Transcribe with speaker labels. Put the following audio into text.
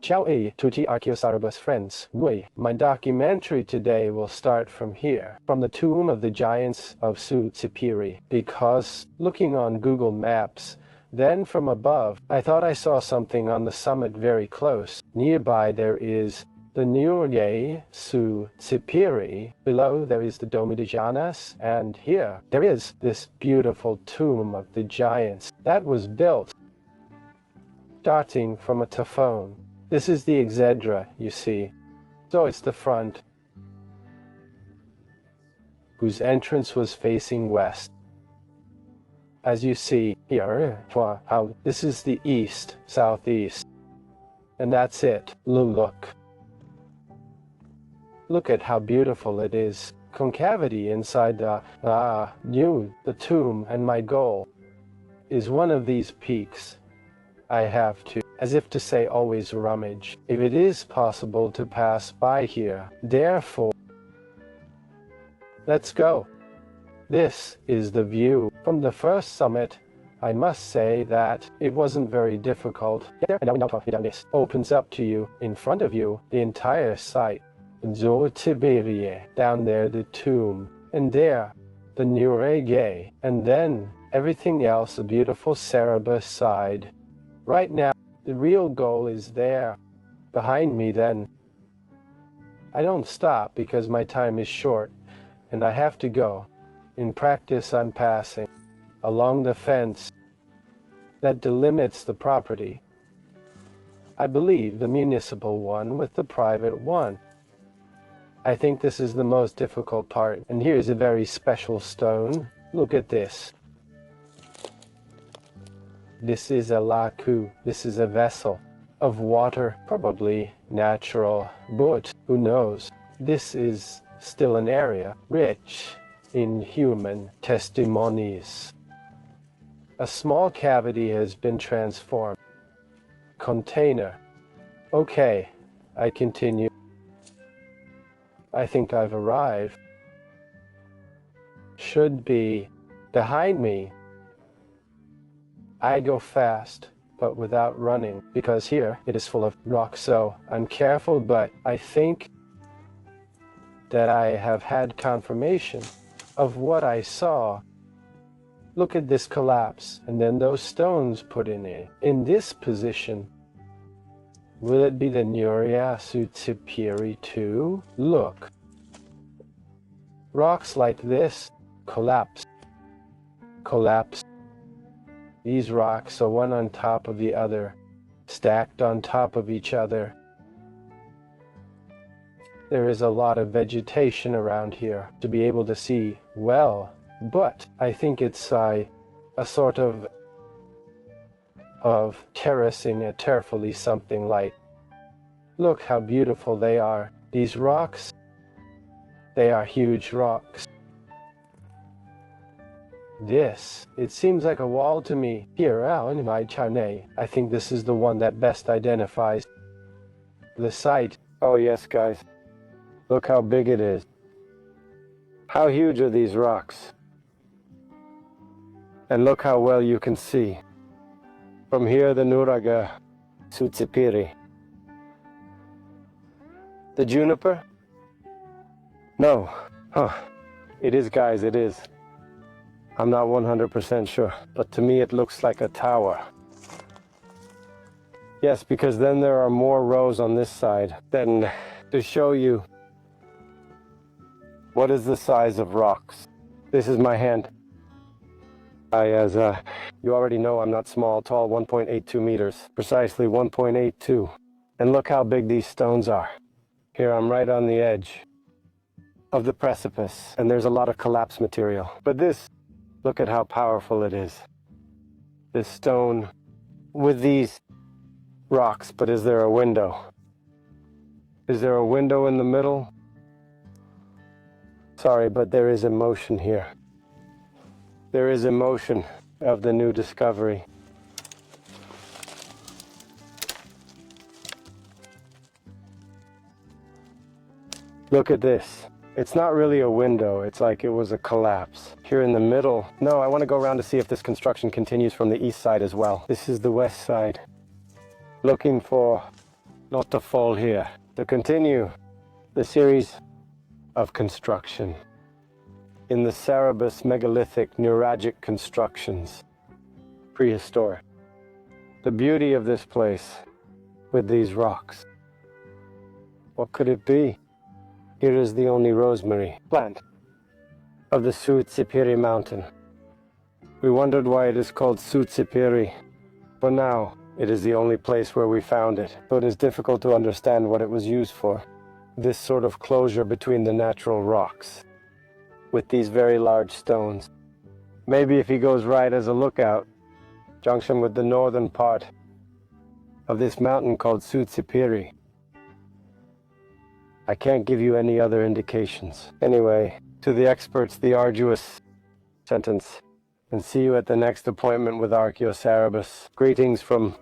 Speaker 1: Ciao a tutti Archeo Sarrabus friends. My documentary today will start from here, from the tomb of the giants of Supiri, because looking on Google Maps, then from above, I thought I saw something on the summit very close. Nearby there is the Nuraghe Supiri, below there is the Dome de Janas, and here there is this beautiful tomb of the giants that was built starting from a taphone. This is the exedra, you see. So it's the front, whose entrance was facing west. As you see here, how this is the east, southeast. And that's it. Look. Look at how beautiful it is. Concavity inside the tomb, and my goal is one of these peaks. I have to, as if to say, always rummage, if it is possible to pass by here. Therefore, let's go. This is the view from the first summit. I must say that it wasn't very difficult. This opens up to you, in front of you, the entire site. Tiberie, down there the tomb, and there the Nuraghe, and then everything else, a beautiful Sarrabus side. Right now, the real goal is there, behind me then. I don't stop because my time is short, and I have to go. In practice, I'm passing along the fence that delimits the property. I believe the municipal one with the private one. I think this is the most difficult part, and here's a very special stone. Look at this. This is a laku. This is a vessel of water, probably natural, but who knows? This is still an area rich in human testimonies. A small cavity has been transformed. Container. Okay, I continue. I think I've arrived. Should be behind me. I go fast, but without running, because here it is full of rock, so I'm careful, but I think that I have had confirmation of what I saw. Look at this collapse, and then those stones put in it. In this position, will it be the Nuraghe Supiri too? Look. Rocks like this collapse. These rocks are one on top of the other, stacked on top of each other. There is a lot of vegetation around here to be able to see well, but I think it's a sort of terracing it carefully, something like. Look how beautiful they are. These rocks, they are huge rocks. This, it seems like a wall to me. Here, in my charnet, I think this is the one that best identifies the site. Oh yes, guys. Look how big it is. How huge are these rocks? And look how well you can see. From here, the Nuraghe Supiri. The juniper? No. It is, guys, it is. I'm not 100% sure, but to me it looks like a tower. Yes, because then there are more rows on this side. Then, to show you what is the size of rocks. This is my hand. As you already know, I'm not small, tall, 1.82 meters, precisely 1.82. And look how big these stones are. Here I'm right on the edge of the precipice, and there's a lot of collapse material. But this, look at how powerful it is. This stone with these rocks, but is there a window? Is there a window in the middle? Sorry, but there is emotion here. There is emotion of the new discovery. Look at this. It's not really a window, it's like it was a collapse. Here in the middle, no, I want to go around to see if this construction continues from the east side as well. This is the west side. Looking for not to fall here, to continue the series of construction in the Sarrabus megalithic Nuraghic constructions, prehistoric. The beauty of this place with these rocks. What could it be? Here is the only rosemary plant of the Suitsipiri mountain. We wondered why it is called Suitsipiri, but now it is the only place where we found it, so it is difficult to understand what it was used for. This sort of closure between the natural rocks, with these very large stones. Maybe if he goes right as a lookout, junction with the northern part of this mountain called Suitsipiri. I can't give you any other indications. Anyway, to the experts, the arduous sentence, and see you at the next appointment with Archeo Sarrabus. Greetings from